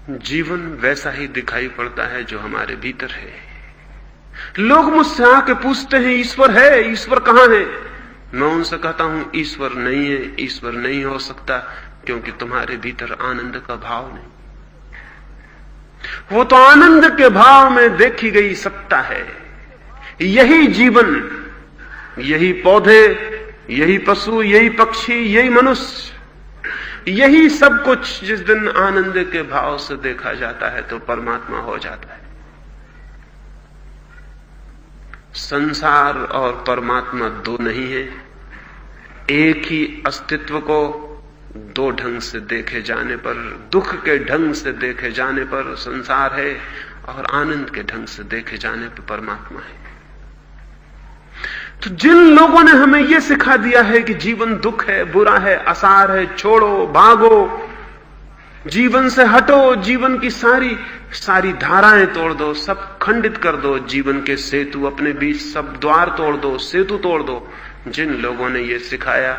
जीवन वैसा ही दिखाई पड़ता है जो हमारे भीतर है। लोग मुझसे आके पूछते हैं ईश्वर है, ईश्वर कहां है? मैं उनसे कहता हूं ईश्वर नहीं है, ईश्वर नहीं हो सकता, क्योंकि तुम्हारे भीतर आनंद का भाव नहीं। वो तो आनंद के भाव में देखी गई सत्ता है। यही जीवन, यही पौधे, यही पशु, यही पक्षी, यही मनुष्य, यही सब कुछ जिस दिन आनंद के भाव से देखा जाता है तो परमात्मा हो जाता है। संसार और परमात्मा दो नहीं है। एक ही अस्तित्व को दो ढंग से देखे जाने पर, दुख के ढंग से देखे जाने पर संसार है और आनंद के ढंग से देखे जाने पर परमात्मा है। तो जिन लोगों ने हमें यह सिखा दिया है कि जीवन दुख है, बुरा है, असार है, छोड़ो, भागो, जीवन से हटो, जीवन की सारी धाराएं तोड़ दो, सब खंडित कर दो, जीवन के सेतु अपने बीच सब द्वार तोड़ दो, सेतु तोड़ दो, जिन लोगों ने यह सिखाया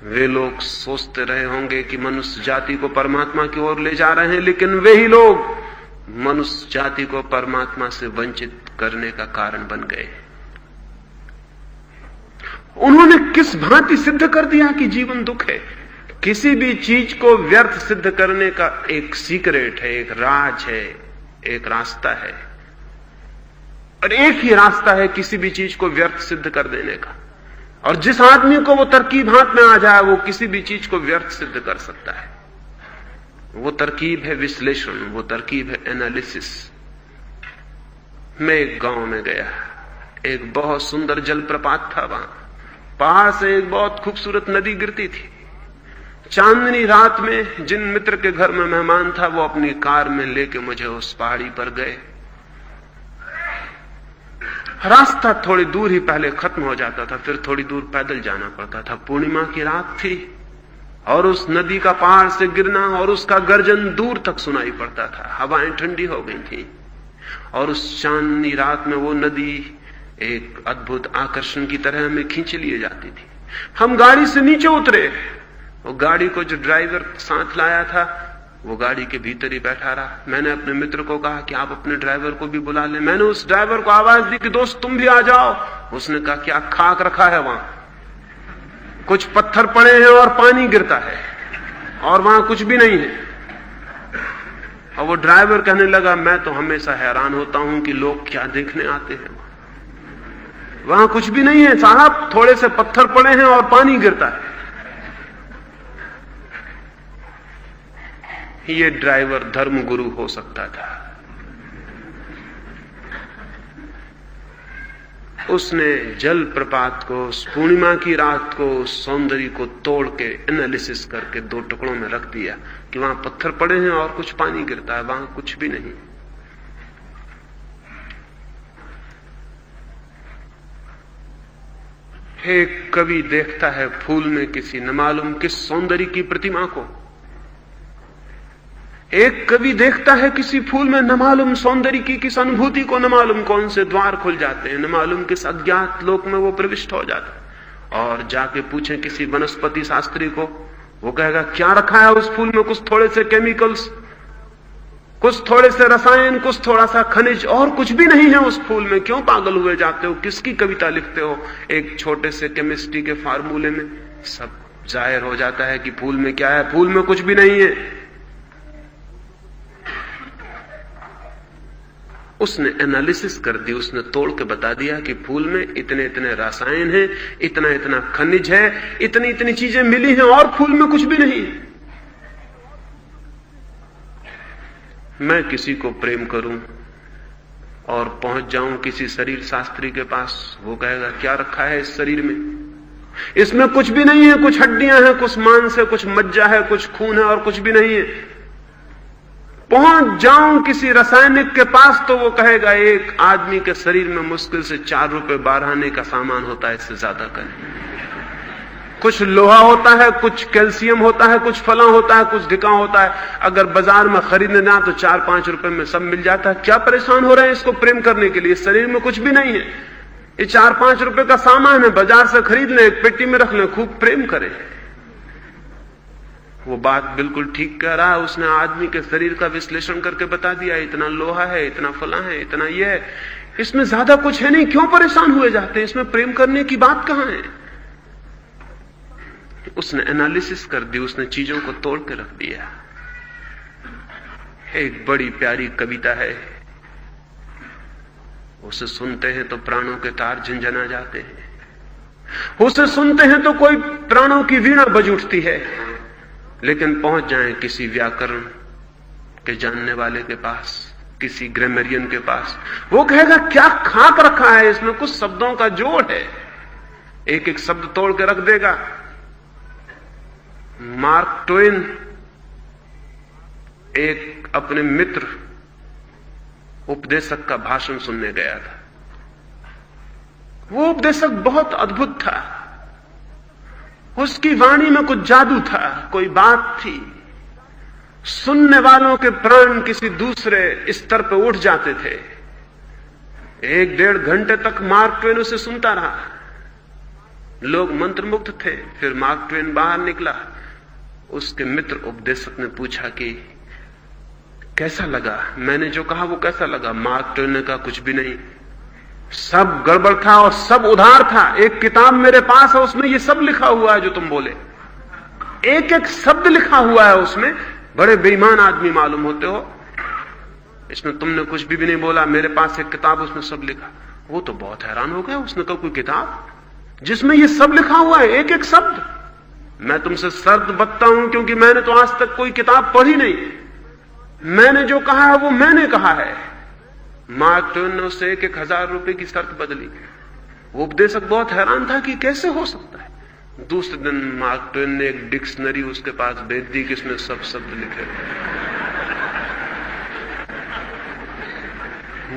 वे लोग सोचते रहे होंगे कि मनुष्य जाति को परमात्मा की ओर ले जा रहे हैं, लेकिन वे ही लोग मनुष्य जाति को परमात्मा से वंचित करने का कारण बन गए। उन्होंने किस भांति सिद्ध कर दिया कि जीवन दुख है। किसी भी चीज को व्यर्थ सिद्ध करने का एक सीक्रेट है, एक राज है, एक रास्ता है, और एक ही रास्ता है किसी भी चीज को व्यर्थ सिद्ध कर देने का। और जिस आदमी को वो तरकीब हाथ में आ जाए वो किसी भी चीज को व्यर्थ सिद्ध कर सकता है। वो तरकीब है विश्लेषण, वो तरकीब है एनालिसिस। मैं एक गांव में गया, एक बहुत सुंदर जलप्रपात था। वहां पहाड़ से एक बहुत खूबसूरत नदी गिरती थी। चांदनी रात में जिन मित्र के घर में मेहमान था वो अपनी कार में लेके मुझे उस पहाड़ी पर गए। रास्ता थोड़ी दूर ही पहले खत्म हो जाता था, फिर थोड़ी दूर पैदल जाना पड़ता था। पूर्णिमा की रात थी और उस नदी का पहाड़ से गिरना और उसका गर्जन दूर तक सुनाई पड़ता था। हवाएं ठंडी हो गई थी और उस चांदनी रात में वो नदी एक अद्भुत आकर्षण की तरह हमें खींच लिए जाती थी। हम गाड़ी से नीचे उतरे। वो गाड़ी को जो ड्राइवर साथ लाया था वो गाड़ी के भीतर ही बैठा रहा। मैंने अपने मित्र को कहा कि आप अपने ड्राइवर को भी बुला लें। मैंने उस ड्राइवर को आवाज दी कि दोस्त तुम भी आ जाओ। उसने कहा क्या खाक रखा है वहां, कुछ पत्थर पड़े हैं और पानी गिरता है और वहां कुछ भी नहीं है। और वो ड्राइवर कहने लगा मैं तो हमेशा हैरान होता हूं कि लोग क्या देखने आते हैं, वहां कुछ भी नहीं है साहब, थोड़े से पत्थर पड़े हैं और पानी गिरता है। ये ड्राइवर धर्मगुरु हो सकता था। उसने जल प्रपात को, पूर्णिमा की रात को, सौंदर्य को तोड़ के एनालिसिस करके दो टुकड़ों में रख दिया कि वहां पत्थर पड़े हैं और कुछ पानी गिरता है, वहां कुछ भी नहीं। एक कवि देखता है फूल में किसी न मालूम किस सौंदर्य की प्रतिमा को। एक कवि देखता है किसी फूल में न मालूम सौंदर्य की किस अनुभूति को, न मालूम कौन से द्वार खुल जाते हैं, न मालूम किस अज्ञात लोक में वो प्रविष्ट हो जाता है। और जाके पूछें किसी वनस्पति शास्त्री को, वो कहेगा क्या रखा है उस फूल में, कुछ थोड़े से केमिकल्स, कुछ थोड़े से रसायन, कुछ थोड़ा सा खनिज, और कुछ भी नहीं है उस फूल में। क्यों पागल हुए जाते हो, किसकी कविता लिखते हो एक छोटे से केमिस्ट्री के फार्मूले में? सब जाहिर हो जाता है कि फूल में क्या है, फूल में कुछ भी नहीं है। उसने एनालिसिस कर दी, उसने तोड़ के बता दिया कि फूल में इतने इतने रसायन हैं, इतना इतना खनिज है, इतनी इतनी चीजें मिली हैं और फूल में कुछ भी नहीं है। मैं किसी को प्रेम करूं और पहुंच जाऊं किसी शरीर शास्त्री के पास, वो कहेगा क्या रखा है इस शरीर में, इसमें कुछ भी नहीं है, कुछ हड्डियां हैं, कुछ मांस है, कुछ मज्जा है, कुछ खून है और कुछ भी नहीं है। पहुंच जाऊं किसी रासायनिक के पास तो वो कहेगा एक आदमी के शरीर में मुश्किल से 4 रुपए 12 आने का सामान होता है, इससे ज्यादा का नहीं। कुछ लोहा होता है, कुछ कैल्शियम होता है, कुछ फला होता है, कुछ ढिका होता है। अगर बाजार में खरीदने ना तो 4-5 रुपए में सब मिल जाता है। क्या परेशान हो रहे हैं इसको प्रेम करने के लिए? शरीर में कुछ भी नहीं है, ये 4-5 रुपए का सामान है, बाजार से खरीद लें, एक पेटी में रख लें, खूब प्रेम करें। वो बात बिल्कुल ठीक कह रहा है। उसने आदमी के शरीर का विश्लेषण करके बता दिया, इतना लोहा है, इतना फला है, इतना ये है, इसमें ज्यादा कुछ है नहीं, क्यों परेशान हुए जाते हैं, इसमें प्रेम करने की बात कहां है। उसने एनालिसिस कर दी, उसने चीजों को तोड़ के रख दिया। एक बड़ी प्यारी कविता है, उसे सुनते हैं तो प्राणों के तार झंझना जाते हैं, उसे सुनते हैं तो कोई प्राणों की वीणा बज उठती है। लेकिन पहुंच जाएं किसी व्याकरण के जानने वाले के पास, किसी ग्रामरियन के पास, वो कहेगा क्या खाक रखा है इसमें, कुछ शब्दों का जोड़ है, एक एक शब्द तोड़ के रख देगा। मार्क ट्वेन एक अपने मित्र उपदेशक का भाषण सुनने गया था। वो उपदेशक बहुत अद्भुत था, उसकी वाणी में कुछ जादू था, कोई बात थी, सुनने वालों के प्राण किसी दूसरे स्तर पर उठ जाते थे। 1-1.5 घंटे तक मार्क ट्वेन उसे सुनता रहा, लोग मंत्रमुग्ध थे। फिर मार्क ट्वेन बाहर निकला, उसके मित्र उपदेशक ने पूछा कि कैसा लगा, मैंने जो कहा वो कैसा लगा। मार्क ट्वेन ने कहा कुछ भी नहीं, सब गड़बड़ था और सब उधार था। एक किताब मेरे पास है, उसमें ये सब लिखा हुआ है जो तुम बोले, एक एक शब्द लिखा हुआ है उसमें। बड़े बेईमान आदमी मालूम होते हो, इसमें तुमने कुछ भी नहीं बोला, मेरे पास एक किताब उसमें सब लिखा। वो तो बहुत हैरान हो गया, उसने कहा कोई किताब जिसमें ये सब लिखा हुआ है, एक एक शब्द। मैं तुमसे शर्त बतता हूं, क्योंकि मैंने तो आज तक कोई किताब पढ़ी नहीं, मैंने जो कहा है वो मैंने कहा है। मार्क ट्वेन ने उससे 1,000 रुपए की शर्त बदली। वो उपदेशक बहुत हैरान था कि कैसे हो सकता है। दूसरे दिन मार्क ट्वेन ने एक डिक्शनरी उसके पास भेज दी कि इसमें सब शब्द लिखे,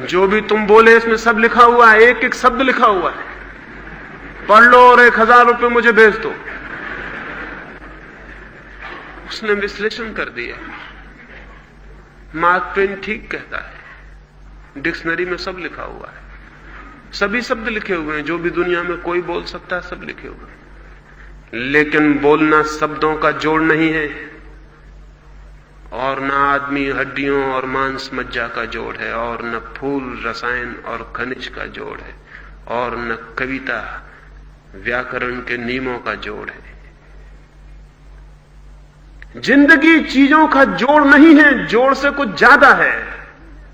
जो भी तुम बोले इसमें सब लिखा हुआ है, एक एक शब्द लिखा हुआ है, पढ़ लो और 1,000 रुपए मुझे भेज दो। उसने विश्लेषण कर दिया, मार्क ट्वेन ठीक कहता है, डिक्शनरी में सब लिखा हुआ है, सभी शब्द लिखे हुए हैं, जो भी दुनिया में कोई बोल सकता है सब लिखे हुए हैं। लेकिन बोलना शब्दों का जोड़ नहीं है, और न आदमी हड्डियों और मांस मज्जा का जोड़ है, और न फूल रसायन और खनिज का जोड़ है, और न कविता व्याकरण के नियमों का जोड़ है। जिंदगी चीजों का जोड़ नहीं है, जोड़ से कुछ ज्यादा है,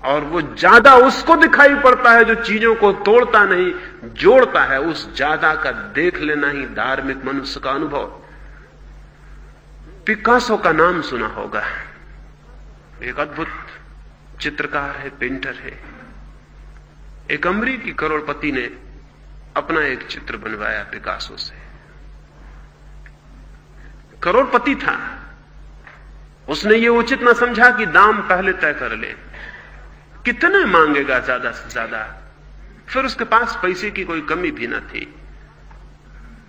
और वो ज्यादा उसको दिखाई पड़ता है जो चीजों को तोड़ता नहीं, जोड़ता है। उस ज्यादा का देख लेना ही धार्मिक मनुष्य का अनुभव। पिकासो का नाम सुना होगा, एक अद्भुत चित्रकार है, पेंटर है। एक अमरीकी करोड़पति ने अपना एक चित्र बनवाया पिकासो से। करोड़पति था, उसने ये उचित न समझा कि दाम पहले तय कर ले, कितने मांगेगा ज्यादा से ज्यादा। फिर उसके पास पैसे की कोई कमी भी न थी।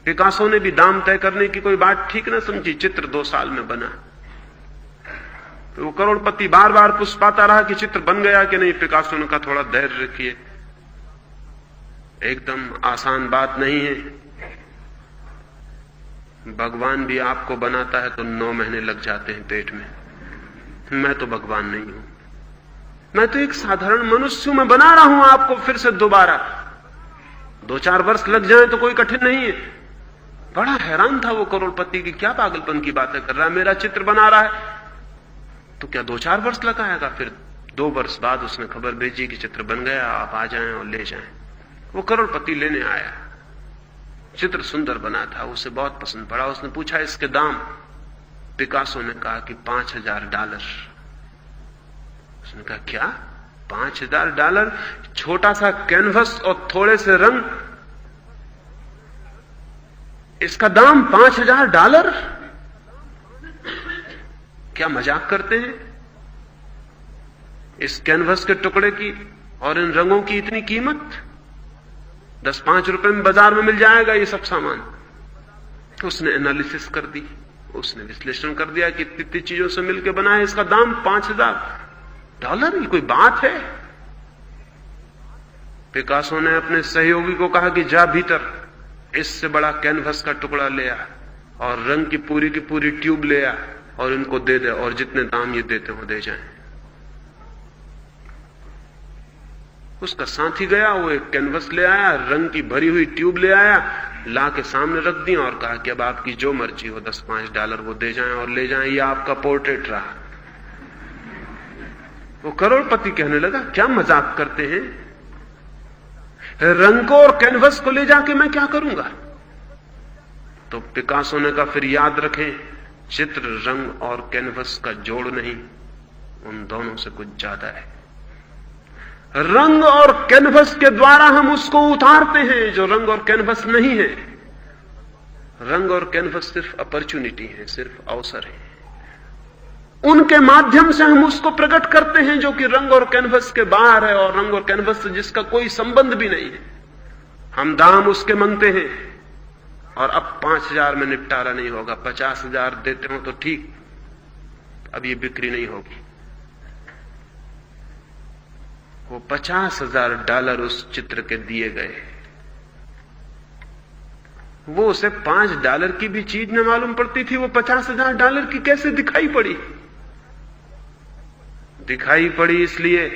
पिकासो ने भी दाम तय करने की कोई बात ठीक न समझी। चित्र 2 साल में बना। तो वो करोड़पति बार बार पुष्पाता रहा कि चित्र बन गया कि नहीं। पिकासो ने कहा थोड़ा धैर्य रखिए, एकदम आसान बात नहीं है, भगवान भी आपको बनाता है तो 9 महीने लग जाते हैं पेट में। मैं तो भगवान नहीं हूं, मैं तो एक साधारण मनुष्य हूं, मैं बना रहा हूं आपको फिर से दोबारा। 2-4 वर्ष लग जाए तो कोई कठिन नहीं है। बड़ा हैरान था वो करोड़पति की, क्या पागलपन की बातें कर रहा है, मेरा चित्र बना रहा है तो क्या 2-4 वर्ष लगाएगा। फिर 2 वर्ष बाद उसने खबर भेजी कि चित्र बन गया, आप आ जाएं और ले जाएं। वो करोड़पति लेने आया। चित्र सुंदर बना था, उसे बहुत पसंद पड़ा। उसने पूछा इसके दाम। पिकासो ने कहा कि $5,000। उसने कहा क्या $5,000? छोटा सा कैनवस और थोड़े से रंग, इसका दाम $5,000? क्या मजाक करते हैं? इस कैनवस के टुकड़े की और इन रंगों की इतनी कीमत? 10-5 रुपए में बाजार में मिल जाएगा ये सब सामान। तो उसने एनालिसिस कर दी, उसने विश्लेषण कर दिया कि इतनी चीजों से मिलकर बना है, इसका दाम $5,000। ये कोई बात है? पिकासो ने अपने सहयोगी को कहा कि जा भीतर इससे बड़ा कैनवस का टुकड़ा ले आ और रंग की पूरी ट्यूब ले आ, और इनको दे दे और जितने दाम ये देते हो दे जाएं। उसका साथी गया, वो एक कैनवस ले आया, रंग की भरी हुई ट्यूब ले आया, ला के सामने रख दी और कहा कि अब आपकी जो मर्जी हो, $10-5 वो दे जाएं और ले जाएं, ये आपका पोर्ट्रेट रहा। वो करोड़पति कहने लगा, क्या मजाक करते हैं, रंग को और कैनवस को ले जाके मैं क्या करूंगा? तो पिकासो ने कहा, फिर याद रखें, चित्र रंग और कैनवस का जोड़ नहीं, उन दोनों से कुछ ज्यादा है। रंग और कैनवस के द्वारा हम उसको उतारते हैं जो रंग और कैनवस नहीं है। रंग और कैनवस सिर्फ अपॉर्चुनिटी है, सिर्फ अवसर है। उनके माध्यम से हम उसको प्रकट करते हैं जो कि रंग और कैनवस के बाहर है, और रंग और कैनवस से जिसका कोई संबंध भी नहीं है। हम दाम उसके मांगते हैं और अब 5,000 में निपटारा नहीं होगा, 50,000 देते हो तो ठीक, अब ये बिक्री नहीं होगी। वो $50,000 उस चित्र के दिए गए। वो उसे $5 की भी चीज न मालूम पड़ती थी, वो $50,000 की कैसे दिखाई पड़ी? दिखाई पड़ी इसलिए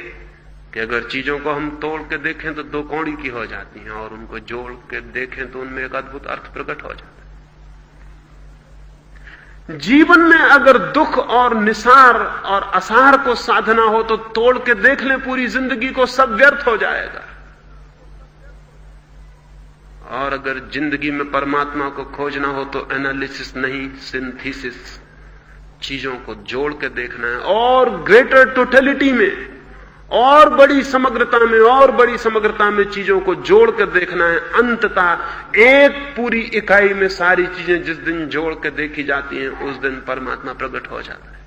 कि अगर चीजों को हम तोड़ के देखें तो 2 कौड़ी की हो जाती हैं, और उनको जोड़ के देखें तो उनमें एक अद्भुत अर्थ प्रकट हो जाता है। जीवन में अगर दुख और निसार और असार को साधना हो तो तोड़ के देख लें पूरी जिंदगी को, सब व्यर्थ हो जाएगा। और अगर जिंदगी में परमात्मा को खोजना हो तो एनालिसिस नहीं, सिंथेसिस, चीजों को जोड़ के देखना है, और ग्रेटर टोटलिटी में, और बड़ी समग्रता में, और बड़ी समग्रता में चीजों को जोड़ कर देखना है। अंततः एक पूरी इकाई में सारी चीजें जिस दिन जोड़ के देखी जाती हैं, उस दिन परमात्मा प्रकट हो जाता है।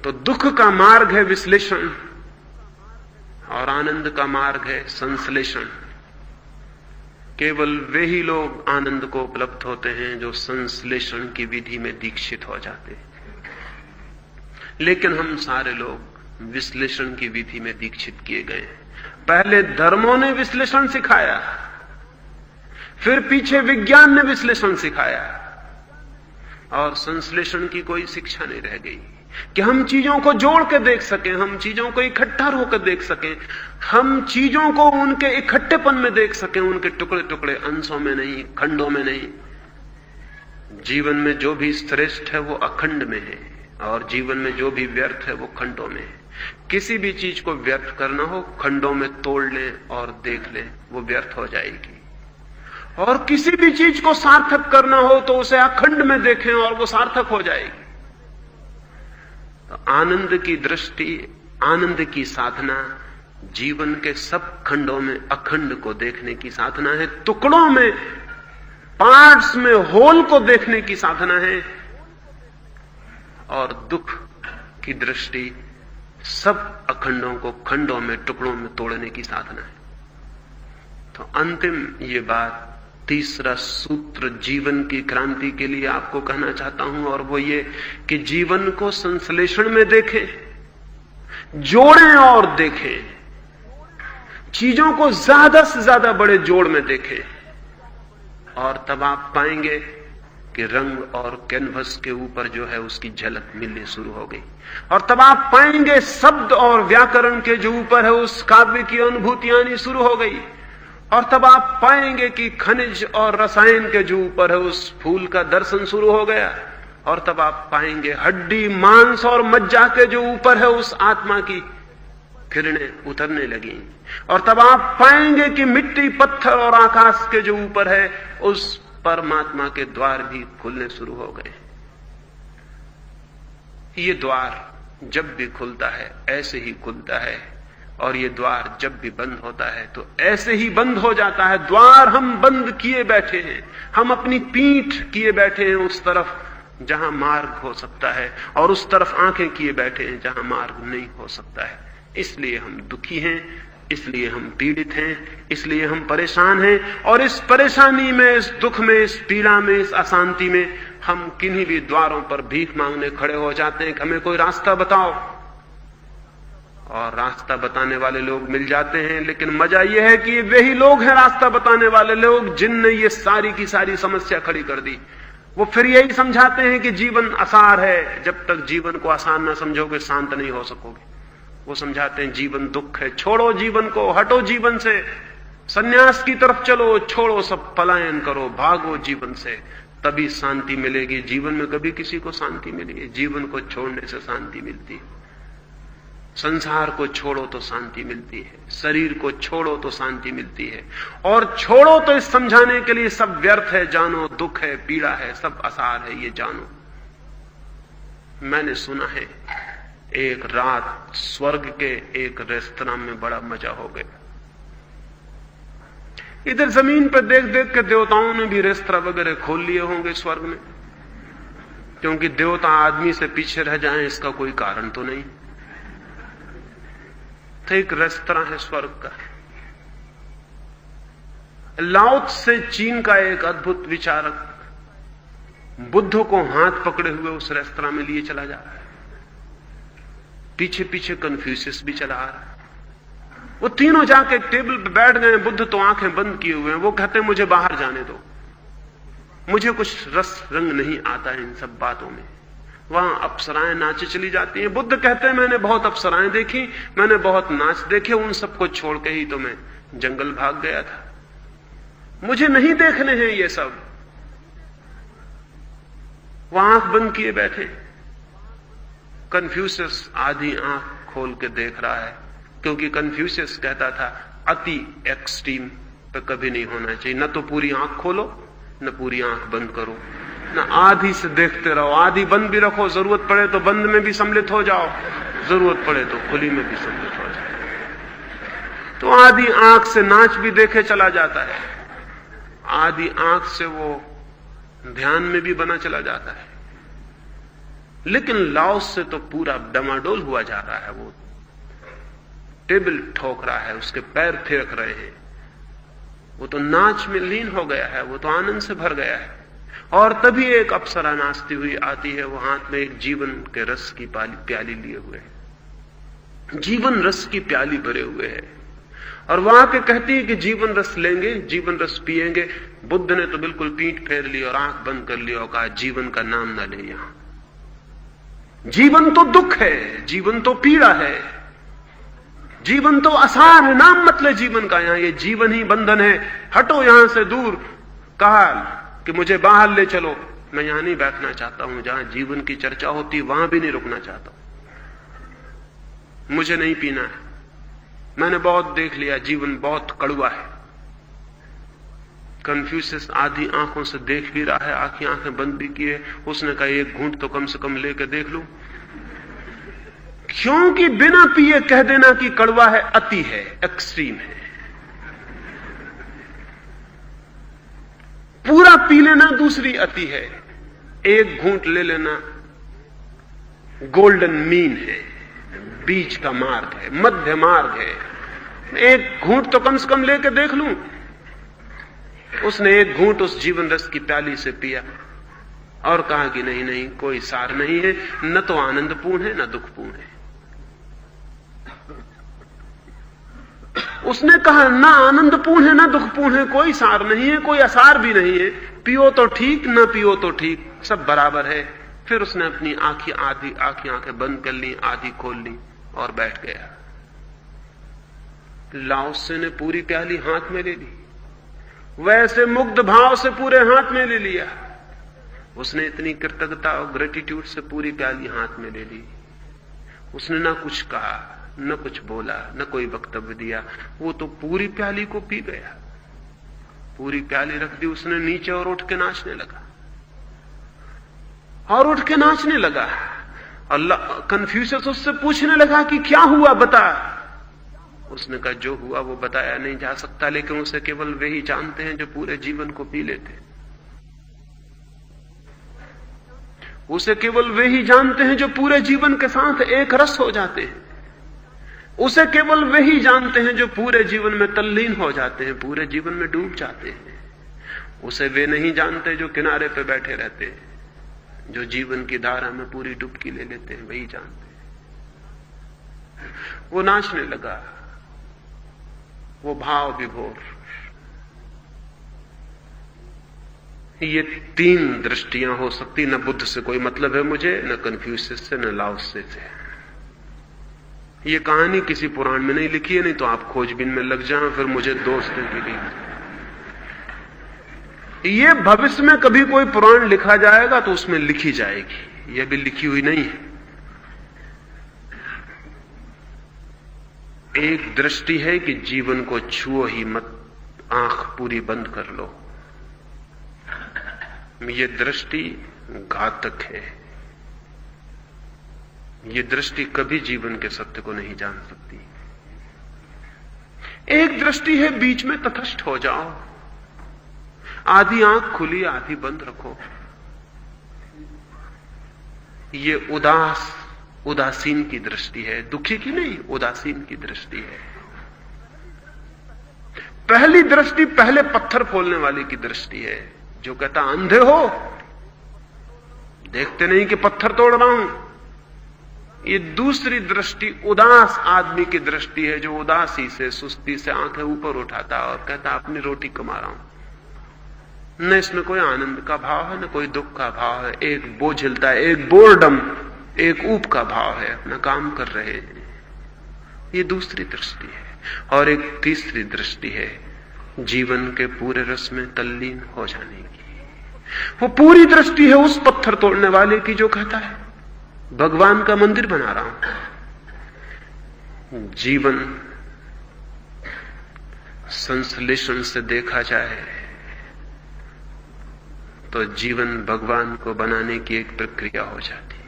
तो दुख का मार्ग है विश्लेषण, और आनंद का मार्ग है संश्लेषण। केवल वे ही लोग आनंद को उपलब्ध होते हैं जो संश्लेषण की विधि में दीक्षित हो जाते हैं। लेकिन हम सारे लोग विश्लेषण की विधि में दीक्षित किए गए। पहले धर्मों ने विश्लेषण सिखाया, फिर पीछे विज्ञान ने विश्लेषण सिखाया, और संश्लेषण की कोई शिक्षा नहीं रह गई कि हम चीजों को जोड़ के देख सकें, हम चीजों को इकट्ठा होकर देख सकें, हम चीजों को उनके इकट्ठेपन में देख सकें, उनके टुकड़े टुकड़े, अंशों में नहीं, खंडों में नहीं। जीवन में जो भी श्रेष्ठ है वो अखंड में है, और जीवन में जो भी व्यर्थ है वो खंडों में है। किसी भी चीज को व्यर्थ करना हो, खंडों में तोड़ लें और देख लें, वो व्यर्थ हो जाएगी। और किसी भी चीज को सार्थक करना हो तो उसे अखंड में देखें और वो सार्थक हो जाएगी। तो आनंद की दृष्टि, आनंद की साधना जीवन के सब खंडों में अखंड को देखने की साधना है, टुकड़ों में, पार्ट्स में, होल को देखने की साधना है। और दुख की दृष्टि सब अखंडों को खंडों में, टुकड़ों में तोड़ने की साधना है। तो अंतिम ये बात, तीसरा सूत्र जीवन की क्रांति के लिए आपको कहना चाहता हूं, और वो ये कि जीवन को संश्लेषण में देखें, जोड़ें और देखें, चीजों को ज्यादा से ज्यादा बड़े जोड़ में देखें, और तब आप पाएंगे कि रंग और कैनवस के ऊपर जो है उसकी झलक मिलनी शुरू हो गई। और तब आप पाएंगे शब्द और व्याकरण के जो ऊपर है उस काव्य की अनुभूति आनी शुरू हो गई। और तब आप पाएंगे कि खनिज और रसायन के जो ऊपर है उस फूल का दर्शन शुरू हो गया। और तब आप पाएंगे हड्डी, मांस और मज्जा के जो ऊपर है उस आत्मा की किरणें उतरने लगी। और तब आप पाएंगे कि मिट्टी, पत्थर और आकाश के जो ऊपर है उस परमात्मा के द्वार भी खुलने शुरू हो गए। ये द्वार जब भी खुलता है ऐसे ही खुलता है, और ये द्वार जब भी बंद होता है तो ऐसे ही बंद हो जाता है। द्वार हम बंद किए बैठे हैं, हम अपनी पीठ किए बैठे हैं उस तरफ जहां मार्ग हो सकता है, और उस तरफ आंखें किए बैठे हैं जहां मार्ग नहीं हो सकता है। इसलिए हम दुखी हैं, इसलिए हम पीड़ित हैं, इसलिए हम परेशान हैं। और इस परेशानी में, इस दुख में, इस पीड़ा में, इस अशांति में हम किन्हीं भी द्वारों पर भीख मांगने खड़े हो जाते हैं कि हमें कोई रास्ता बताओ। और रास्ता बताने वाले लोग मिल जाते हैं, लेकिन मजा यह है कि वे ही लोग हैं रास्ता बताने वाले लोग जिनने ये सारी की सारी समस्या खड़ी कर दी। वो फिर यही समझाते हैं कि जीवन आसार है, जब तक जीवन को आसान ना समझोगे शांत नहीं हो सकोगे। वो समझाते हैं जीवन दुख है, छोड़ो जीवन को, हटो जीवन से, सन्यास की तरफ चलो, छोड़ो सब, पलायन करो, भागो जीवन से, तभी शांति मिलेगी। जीवन में कभी किसी को शांति मिली है? जीवन को छोड़ने से शांति मिलती है। संसार को छोड़ो तो शांति मिलती है, शरीर को छोड़ो तो शांति मिलती है। और छोड़ो तो इस समझाने के लिए सब व्यर्थ है, जानो दुख है, पीड़ा है, सब आसार है, ये जानो। मैंने सुना है एक रात स्वर्ग के एक रेस्तरां में बड़ा मजा हो गया। इधर जमीन पर देख देख के देवताओं ने भी रेस्तरां वगैरह खोल लिए होंगे स्वर्ग में, क्योंकि देवता आदमी से पीछे रह जाएं इसका कोई कारण तो नहीं। तो एक रेस्तरां है स्वर्ग का। लाओ त्से चीन का एक अद्भुत विचारक बुद्ध को हाथ पकड़े हुए उस रेस्तरां में लिए चला जा रहा है। पीछे पीछे कन्फ्यूशियस भी चला आ रहा है। वो तीनों जाके टेबल पे बैठ गए। बुद्ध तो आंखें बंद किए हुए हैं। वो कहते हैं मुझे बाहर जाने दो, मुझे कुछ रस रंग नहीं आता है इन सब बातों में। वहां अप्सराएं नाचे चली जाती हैं। बुद्ध कहते हैं मैंने बहुत अप्सराएं देखी, मैंने बहुत नाच देखे, उन सबको छोड़ के ही तो मैं जंगल भाग गया था, मुझे नहीं देखने हैं ये सब। वहां आंख बंद किए बैठे। कन्फ्यूशियस आधी आंख खोल के देख रहा है, क्योंकि कन्फ्यूशियस कहता था अति एक्सट्रीम पे कभी नहीं होना चाहिए। न तो पूरी आंख खोलो, न पूरी आंख बंद करो, न आधी से देखते रहो। आधी बंद भी रखो, जरूरत पड़े तो बंद में भी सम्मिलित हो जाओ, जरूरत पड़े तो खुली में भी सम्मिलित हो जाओ। तो आधी आंख से नाच भी देखे चला जाता है, आधी आंख से वो ध्यान में भी बना चला जाता है। लेकिन लाओस से तो पूरा डमाडोल हुआ जा रहा है। वो टेबल ठोक रहा है, उसके पैर थिरक रहे हैं, वो तो नाच में लीन हो गया है, वो तो आनंद से भर गया है। और तभी एक अप्सरा नाचती हुई आती है। वो हाथ में एक जीवन के रस की प्याली लिए हुए है, जीवन रस की प्याली भरे हुए है। और वहां के कहती है कि जीवन रस लेंगे, जीवन रस पिएंगे। बुद्ध ने तो बिल्कुल पीठ फेर ली और आंख बंद कर ली और कहा जीवन का नाम ना ले यहां। जीवन तो दुख है, जीवन तो पीड़ा है, जीवन तो आसार है, नाम मत ले जीवन का। यहां ये जीवन ही बंधन है, हटो यहां से दूर। कहा कि मुझे बाहर ले चलो, मैं यहां नहीं बैठना चाहता हूं, जहां जीवन की चर्चा होती वहां भी नहीं रुकना चाहता हूं, मुझे नहीं पीना है, मैंने बहुत देख लिया, जीवन बहुत कड़वा है। कन्फ्यूशियस आधी आंखों से देख भी रहा है, आंखें बंद भी किए। उसने कहा एक घूंट तो कम से कम लेकर देख लूं, क्योंकि बिना पिए कह देना कि कड़वा है अति है, एक्सट्रीम है। पूरा पी लेना दूसरी अति है, एक घूंट ले लेना गोल्डन मीन है, बीच का मार्ग है, मध्य मार्ग है। एक घूंट तो कम से कम लेकर देख लूं। उसने एक घूंट उस जीवन रस की प्याली से पिया और कहा कि नहीं नहीं, कोई सार नहीं है, न तो आनंदपूर्ण है न दुखपूर्ण है। उसने कहा ना आनंदपूर्ण है ना दुखपूर्ण है, कोई सार नहीं है, कोई असार भी नहीं है, पियो तो ठीक न पियो तो ठीक, सब बराबर है। फिर उसने अपनी आंखें बंद कर ली, आधी खोल ली और बैठ गया। लाओसे ने पूरी प्याली हाथ में ले ली, वैसे मुग्ध भाव से पूरे हाथ में ले लिया। उसने इतनी कृतज्ञता और ग्रेटिट्यूड से पूरी प्याली हाथ में ले ली। उसने ना कुछ कहा, न कुछ बोला, न कोई वक्तव्य दिया, वो तो पूरी प्याली को पी गया। पूरी प्याली रख दी उसने नीचे और उठ के नाचने लगा, और उठ के नाचने लगा। अल्लाह कन्फ्यूशियस उससे पूछने लगा कि क्या हुआ बता। उसने कहा जो हुआ वो बताया नहीं जा सकता, लेकिन उसे केवल वे ही जानते हैं जो पूरे जीवन को पी लेते। उसे केवल वे ही जानते हैं जो पूरे जीवन के साथ एक रस हो जाते हैं। उसे केवल वे ही जानते हैं जो पूरे जीवन में तल्लीन हो जाते हैं, पूरे जीवन में डूब जाते हैं। उसे वे नहीं जानते जो किनारे पे बैठे रहते हैं, जो जीवन की धारा में पूरी डुबकी ले लेते हैं, वही जानते हैं। वो नाचने लगा, वो भाव विभोर। ये तीन दृष्टियां हो सकती। न बुद्ध से कोई मतलब है मुझे, न कन्फ्यूशियस से, न लाओसे से। ये कहानी किसी पुराण में नहीं लिखी है, नहीं तो आप खोजबीन में लग जाएं फिर मुझे दोष दें कि ये भविष्य में कभी कोई पुराण लिखा जाएगा तो उसमें लिखी जाएगी, यह भी लिखी हुई नहीं है। एक दृष्टि है कि जीवन को छुओ ही मत, आंख पूरी बंद कर लो। ये दृष्टि घातक है। ये दृष्टि कभी जीवन के सत्य को नहीं जान सकती। एक दृष्टि है बीच में तटस्थ हो जाओ, आधी आंख खुली आधी बंद रखो। ये उदासीन की दृष्टि है, दुखी की नहीं, उदासीन की दृष्टि है। पहली दृष्टि पहले पत्थर फोड़ने वाले की दृष्टि है, जो कहता अंधे हो, देखते नहीं कि पत्थर तोड़ रहा हूं। ये दूसरी दृष्टि उदास आदमी की दृष्टि है, जो उदासी से, सुस्ती से आंखें ऊपर उठाता और कहता अपनी रोटी कमा रहा हूं। न इसमें कोई आनंद का भाव है, न कोई दुख का भाव है। एक बोझिलता है, एक बोर्डम, एक ऊप का भाव है, अपना काम कर रहे हैं। ये दूसरी दृष्टि है। और एक तीसरी दृष्टि है जीवन के पूरे रस में तल्लीन हो जाने की। वो पूरी दृष्टि है उस पत्थर तोड़ने वाले की जो कहता है भगवान का मंदिर बना रहा हूं। जीवन संश्लेषण से देखा जाए तो जीवन भगवान को बनाने की एक प्रक्रिया हो जाती है।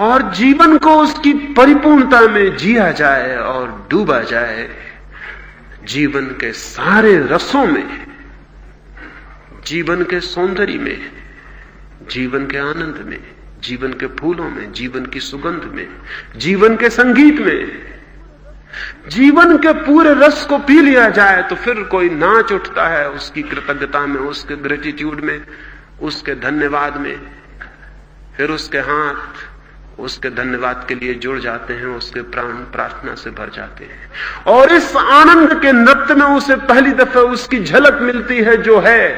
और जीवन को उसकी परिपूर्णता में जिया जाए और डूबा जाए, जीवन के सारे रसों में, जीवन के सौंदर्य में, जीवन के आनंद में, जीवन के फूलों में, जीवन की सुगंध में, जीवन के संगीत में, जीवन के पूरे रस को पी लिया जाए तो फिर कोई नाच उठता है उसकी कृतज्ञता में, उसके ग्रेटिट्यूड में, उसके धन्यवाद में। फिर उसके हाथ उसके धन्यवाद के लिए जुड़ जाते हैं, उसके प्राण प्रार्थना से भर जाते हैं। और इस आनंद के नृत्य में उसे पहली दफे उसकी झलक मिलती है, जो है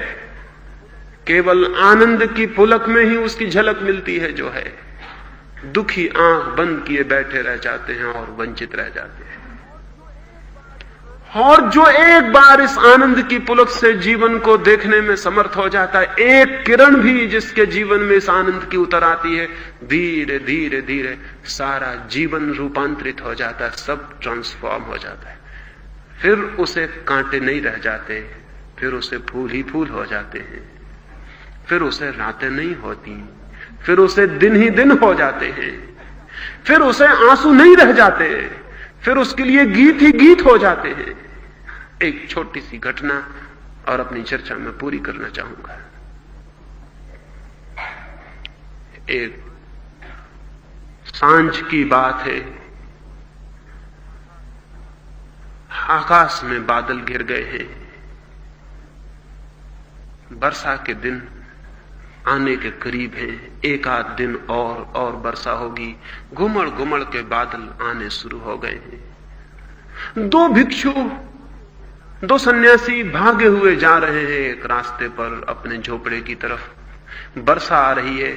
केवल आनंद की पुलक में ही उसकी झलक मिलती है, जो है दुखी आंख बंद किए बैठे रह जाते हैं और वंचित रह जाते हैं। और जो एक बार इस आनंद की पुलक से जीवन को देखने में समर्थ हो जाता है, एक किरण भी जिसके जीवन में इस आनंद की उतर आती है, धीरे धीरे धीरे सारा जीवन रूपांतरित हो जाता है, सब ट्रांसफॉर्म हो जाता है। फिर उसे कांटे नहीं रह जाते, फिर उसे फूल ही फूल हो जाते हैं, फिर उसे रातें नहीं होती, फिर उसे दिन ही दिन हो जाते हैं, फिर उसे आंसू नहीं रह जाते, फिर उसके लिए गीत ही गीत हो जाते हैं। एक छोटी सी घटना और अपनी चर्चा में पूरी करना चाहूंगा। एक सांझ की बात है, आकाश में बादल घिर गए हैं, वर्षा के दिन आने के करीब हैं, एक आध दिन और वर्षा होगी। घुमड़ घुमड़ के बादल आने शुरू हो गए हैं। दो भिक्षु, दो सन्यासी भागे हुए जा रहे हैं एक रास्ते पर अपने झोपड़े की तरफ। वर्षा आ रही है।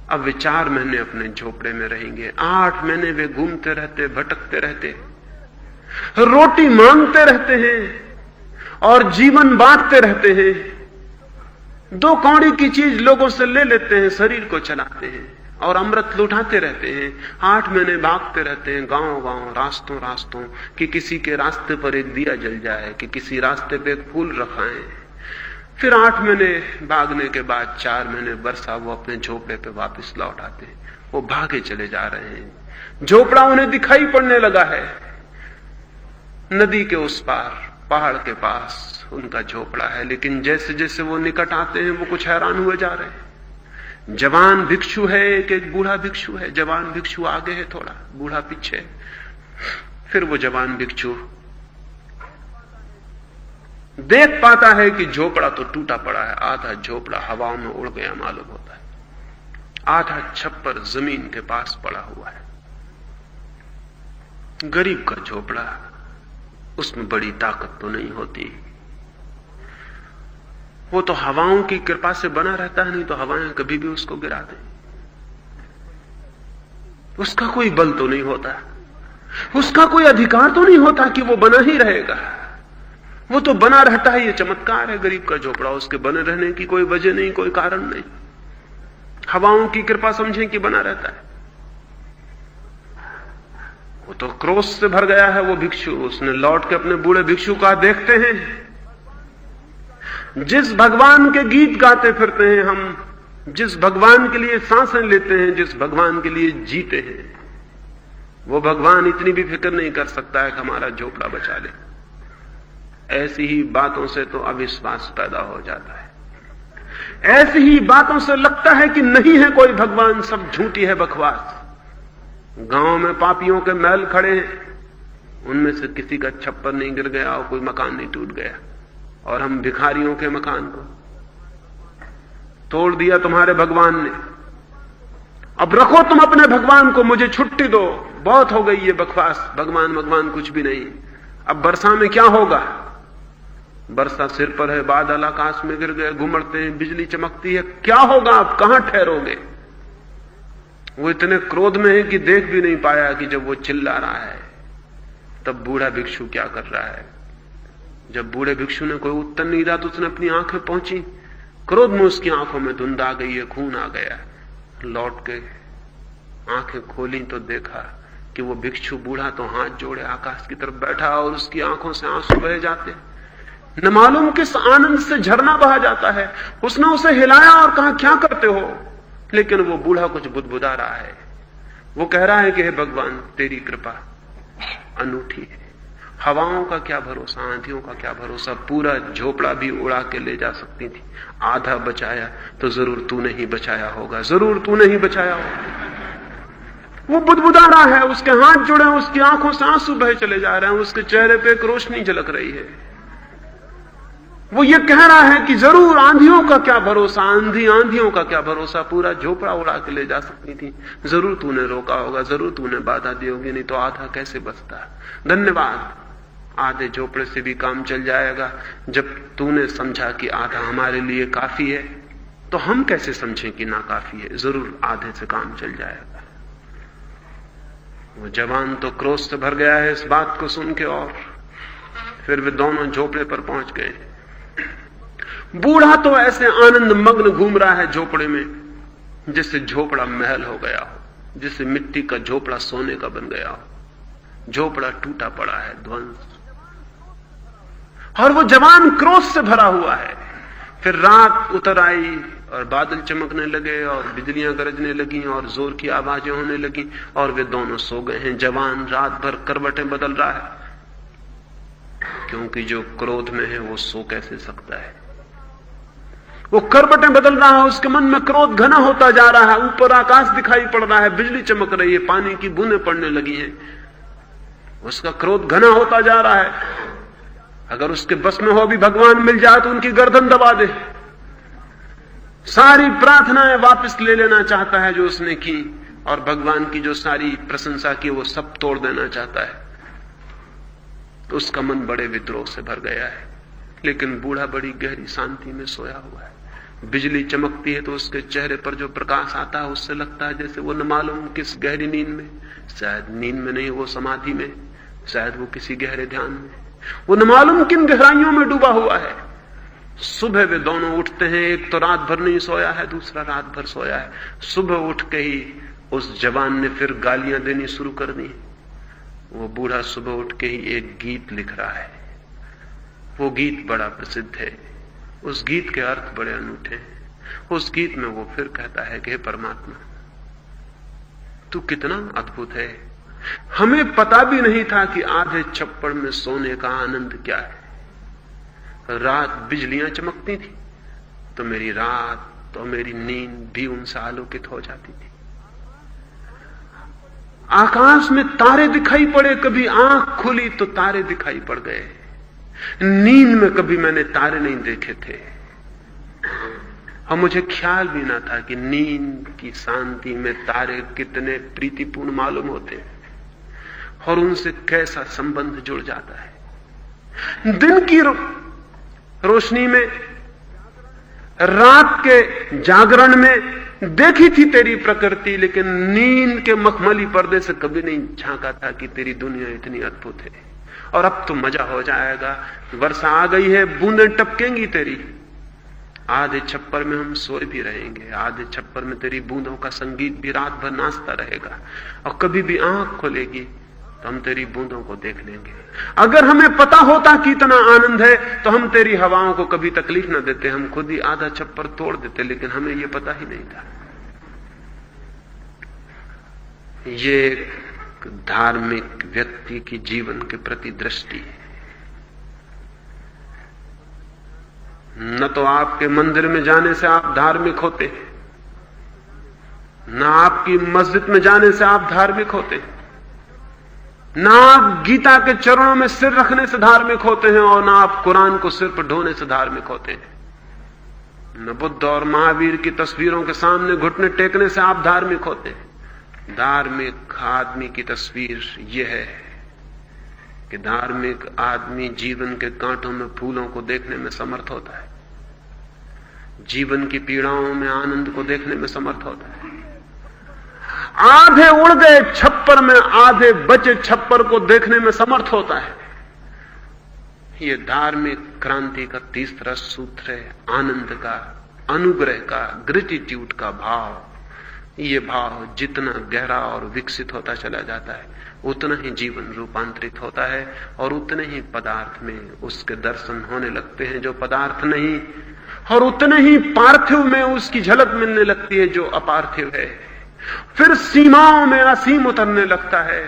अब वे 4 महीने अपने झोपड़े में रहेंगे। 8 महीने वे घूमते रहते, भटकते रहते, रोटी मांगते रहते हैं और जीवन बांटते रहते हैं। 2 कौड़ी की चीज लोगों से ले लेते हैं, शरीर को चलाते हैं और अमृत लुटाते रहते हैं। 8 महीने भागते रहते हैं गांव गांव, रास्तों रास्तों, कि किसी के रास्ते पर एक दिया जल जाए, कि किसी रास्ते पे एक फूल रखाएं। फिर 8 महीने भागने के बाद 4 महीने वर्षा, वो अपने झोपड़े पे वापस लौट आते हैं। वो भागे चले जा रहे हैं। झोपड़ा उन्हें दिखाई पड़ने लगा है। नदी के उस पार, पहाड़ के पास उनका झोपड़ा है, लेकिन जैसे जैसे वो निकट आते हैं वो कुछ हैरान हुए जा रहे हैं। जवान भिक्षु है, एक बूढ़ा भिक्षु है। जवान भिक्षु आगे है थोड़ा, बूढ़ा पीछे। फिर वो जवान भिक्षु देख पाता है कि झोपड़ा तो टूटा पड़ा है, आधा झोपड़ा हवाओं में उड़ गया मालूम होता है, आधा छप्पर जमीन के पास पड़ा हुआ है। गरीब का झोपड़ा, उसमें बड़ी ताकत तो नहीं होती। वो तो हवाओं की कृपा से बना रहता है, नहीं तो हवाएं कभी भी उसको गिरा दें। उसका कोई बल तो नहीं होता, उसका कोई अधिकार तो नहीं होता कि वो बना ही रहेगा। वो तो बना रहता है। ये चमत्कार है गरीब का झोपड़ा, उसके बने रहने की कोई वजह नहीं, कोई कारण नहीं। हवाओं की कृपा समझें कि बना रहता है। वो तो क्रोध से भर गया है वो भिक्षु। उसने लौट के अपने बूढ़े भिक्षु का देखते हैं, जिस भगवान के गीत गाते फिरते हैं हम, जिस भगवान के लिए सांसें लेते हैं, जिस भगवान के लिए जीते हैं, वो भगवान इतनी भी फिक्र नहीं कर सकता है कि हमारा झोपड़ा बचा ले। ऐसी ही बातों से तो अविश्वास पैदा हो जाता है। ऐसी ही बातों से लगता है कि नहीं है कोई भगवान, सब झूठी है बकवास। गांव में पापियों के महल खड़े हैं, उनमें से किसी का छप्पर नहीं गिर गया और कोई मकान नहीं टूट गया, और हम भिखारियों के मकान को तोड़ दिया तुम्हारे भगवान ने। अब रखो तुम अपने भगवान को, मुझे छुट्टी दो, बहुत हो गई ये बकवास, भगवान भगवान कुछ भी नहीं। अब वर्षा में क्या होगा? वर्षा सिर पर है, बादल आकाश में गिर गए, घुमड़ते हैं, बिजली चमकती है, क्या होगा? आप कहां ठहरोगे? वो इतने क्रोध में है कि देख भी नहीं पाया कि जब वो चिल्ला रहा है तब बूढ़ा भिक्षु क्या कर रहा है। जब बूढ़े भिक्षु ने कोई उत्तर नहीं दिया तो उसने अपनी आंखें पहुंची, क्रोध में उसकी आंखों में धुंध आ गई है, खून आ गया। लौट के आंखें खोली तो देखा कि वो भिक्षु बूढ़ा तो हाथ जोड़े आकाश की तरफ बैठा और उसकी आंखों से आंसू बह जाते, न मालूम किस आनंद से झरना बहा जाता है। उसने उसे हिलाया और कहा क्या करते हो, लेकिन वो बूढ़ा कुछ बुदबुदा रहा है। वो कह रहा है कि हे भगवान तेरी कृपा अनूठी है, हवाओं का क्या भरोसा, आंधियों का क्या भरोसा, पूरा झोपड़ा भी उड़ा के ले जा सकती थी, आधा बचाया तो जरूर तूने ही बचाया होगा, जरूर तूने ही बचाया होगा। वो बुदबुदा रहा है, उसके हाथ जुड़े हैं, उसकी आंखों से आंसू बहे चले जा रहे हैं, उसके चेहरे पे एक रोशनी झलक रही है। वो ये कह रहा है कि जरूर आंधियों का क्या भरोसा, आंधियों का क्या भरोसा, पूरा झोपड़ा उड़ा के ले जा सकती थी, जरूर तूने रोका होगा, जरूर तूने बाधा दी होगी, नहीं तो आधा कैसे बचता। धन्यवाद, आधे झोपड़े से भी काम चल जाएगा। जब तूने समझा कि आधा हमारे लिए काफी है तो हम कैसे समझें कि ना काफी है, जरूर आधे से काम चल जाएगा। वो जवान तो क्रोध से भर गया है इस बात को सुन के, और फिर वे दोनों झोपड़े पर पहुंच गए। बूढ़ा तो ऐसे आनंद मग्न घूम रहा है झोपड़े में जिससे झोपड़ा महल हो गया हो, जिससे मिट्टी का झोपड़ा सोने का बन गया हो। झोपड़ा टूटा पड़ा है, ध्वंस, और वो जवान क्रोध से भरा हुआ है। फिर रात उतर आई और बादल चमकने लगे और बिजलियां गरजने लगी और जोर की आवाजें होने लगी, और वे दोनों सो गए हैं। जवान रात भर करवटें बदल रहा है, क्योंकि जो क्रोध में है वो सो कैसे सकता है। वो करवटें बदल रहा है, उसके मन में क्रोध घना होता जा रहा है। ऊपर आकाश दिखाई पड़ रहा है, बिजली चमक रही है, पानी की बूंदें पड़ने लगी हैं, उसका क्रोध घना होता जा रहा है। अगर उसके बस में हो भी भगवान मिल जाए तो उनकी गर्दन दबा दे। सारी प्रार्थनाएं वापस ले लेना चाहता है जो उसने की, और भगवान की जो सारी प्रशंसा की वो सब तोड़ देना चाहता है। तो उसका मन बड़े विद्रोह से भर गया है। लेकिन बूढ़ा बड़ी गहरी शांति में सोया हुआ है। बिजली चमकती है तो उसके चेहरे पर जो प्रकाश आता है उससे लगता है जैसे वो न मालूम किस गहरी नींद में, शायद नींद में नहीं, वो समाधि में, शायद वो किसी गहरे ध्यान में, वो न मालूम किन गहराइयों में डूबा हुआ है। सुबह वे दोनों उठते हैं, एक तो रात भर नहीं सोया है, दूसरा रात भर सोया है। सुबह उठ के ही उस जवान ने फिर गालियां देनी शुरू कर दी। वो बूढ़ा सुबह उठ के ही एक गीत लिख रहा है। वो गीत बड़ा प्रसिद्ध है, उस गीत के अर्थ बड़े अनूठे हैं। उस गीत में वो फिर कहता है कि हे परमात्मा, तू कितना अद्भुत है। हमें पता भी नहीं था कि आधे छप्पड़ में सोने का आनंद क्या है। रात बिजलियां चमकती थी तो मेरी रात तो मेरी नींद भी उनसे आलोकित हो जाती थी। आकाश में तारे दिखाई पड़े, कभी आंख खुली तो तारे दिखाई पड़ गए। नींद में कभी मैंने तारे नहीं देखे थे, और मुझे ख्याल भी ना था कि नींद की शांति में तारे कितने प्रीतिपूर्ण मालूम होते हैं और उनसे कैसा संबंध जुड़ जाता है। दिन की रोशनी में रात के जागरण में देखी थी तेरी प्रकृति, लेकिन नींद के मखमली पर्दे से कभी नहीं झांका था कि तेरी दुनिया इतनी अद्भुत है। और अब तो मजा हो जाएगा, वर्षा आ गई है, बूंदें टपकेंगी तेरी। आधे छप्पर में हम सोए भी रहेंगे, आधे छप्पर में तेरी बूंदों का संगीत भी रात भर नाचता रहेगा, और कभी भी आंख खोलेगी तो हम तेरी बूंदों को देख लेंगे। अगर हमें पता होता कि इतना आनंद है तो हम तेरी हवाओं को कभी तकलीफ न देते, हम खुद ही आधा छप्पर तोड़ देते, लेकिन हमें यह पता ही नहीं था। ये एक धार्मिक व्यक्ति की जीवन के प्रति दृष्टि है। न तो आपके मंदिर में जाने से आप धार्मिक होते, न आपकी मस्जिद में जाने से आप धार्मिक होते, ना आप गीता के चरणों में सिर रखने से धार्मिक होते हैं, और ना आप कुरान को सिर पर ढोने से धार्मिक होते हैं। न बुद्ध और महावीर की तस्वीरों के सामने घुटने टेकने से आप धार्मिक होते हैं। धार्मिक आदमी की तस्वीर यह है कि धार्मिक आदमी जीवन के कांटों में फूलों को देखने में समर्थ होता है, जीवन की पीड़ाओं में आनंद को देखने में समर्थ होता है। आधे उड़ गए छप्पर में आधे बचे छप्पर को देखने में समर्थ होता है। यह धार्मिक क्रांति का तीसरा सूत्र है, आनंद का, अनुग्रह का, ग्रेटिट्यूड का भाव। यह भाव जितना गहरा और विकसित होता चला जाता है, उतना ही जीवन रूपांतरित होता है, और उतने ही पदार्थ में उसके दर्शन होने लगते हैं जो पदार्थ नहीं, और उतने ही पार्थिव में उसकी झलक मिलने लगती है जो अपार्थिव है। फिर सीमाओं में असीम उतरने लगता है,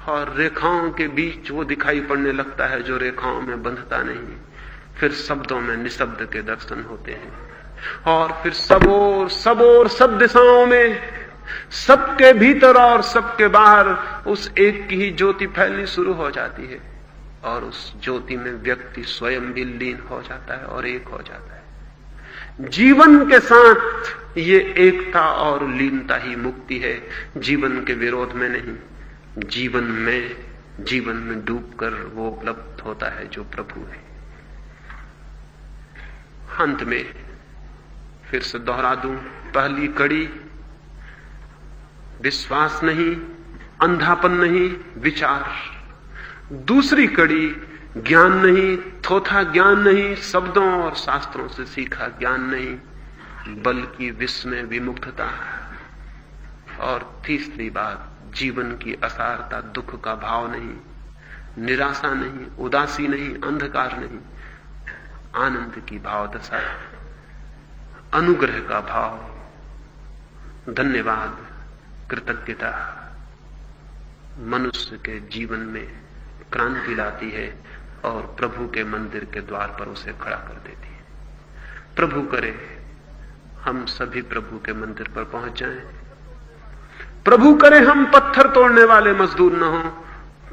और रेखाओं के बीच वो दिखाई पड़ने लगता है जो रेखाओं में बंधता नहीं। फिर शब्दों में निशब्द के दर्शन होते हैं, और फिर सब दिशाओं में, सबके भीतर और सबके बाहर उस एक की ही ज्योति फैलनी शुरू हो जाती है, और उस ज्योति में व्यक्ति स्वयं भी लीन हो जाता है और एक हो जाता है। जीवन के साथ ये एकता और लीनता ही मुक्ति है, जीवन के विरोध में नहीं। जीवन में डूबकर वो उपलब्ध होता है जो प्रभु है। अंत में फिर से दोहरा दूं, पहली कड़ी विश्वास नहीं, अंधापन नहीं, विचार। दूसरी कड़ी ज्ञान नहीं, थोथा ज्ञान नहीं, शब्दों और शास्त्रों से सीखा ज्ञान नहीं, बल्कि विस्मय, विमुग्धता। और तीसरी बात, जीवन की असारता, दुख का भाव नहीं, निराशा नहीं, उदासी नहीं, अंधकार नहीं, आनंद की भाव दशा, अनुग्रह का भाव, धन्यवाद, कृतज्ञता मनुष्य के जीवन में क्रांति लाती है और प्रभु के मंदिर के द्वार पर उसे खड़ा कर देती है। प्रभु करे हम सभी प्रभु के मंदिर पर पहुंच जाएं। प्रभु करे हम पत्थर तोड़ने वाले मजदूर न हो।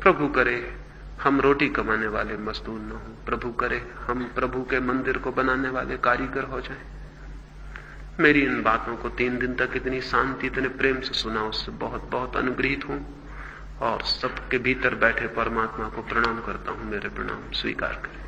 प्रभु करे हम रोटी कमाने वाले मजदूर न हो। प्रभु करे हम प्रभु के मंदिर को बनाने वाले कारीगर हो जाएं। मेरी इन बातों को 3 दिन तक इतनी शांति, इतने प्रेम से सुना, उससे बहुत बहुत अनुग्रहित हूं, और सबके भीतर बैठे परमात्मा को प्रणाम करता हूं। मेरे प्रणाम स्वीकार करें।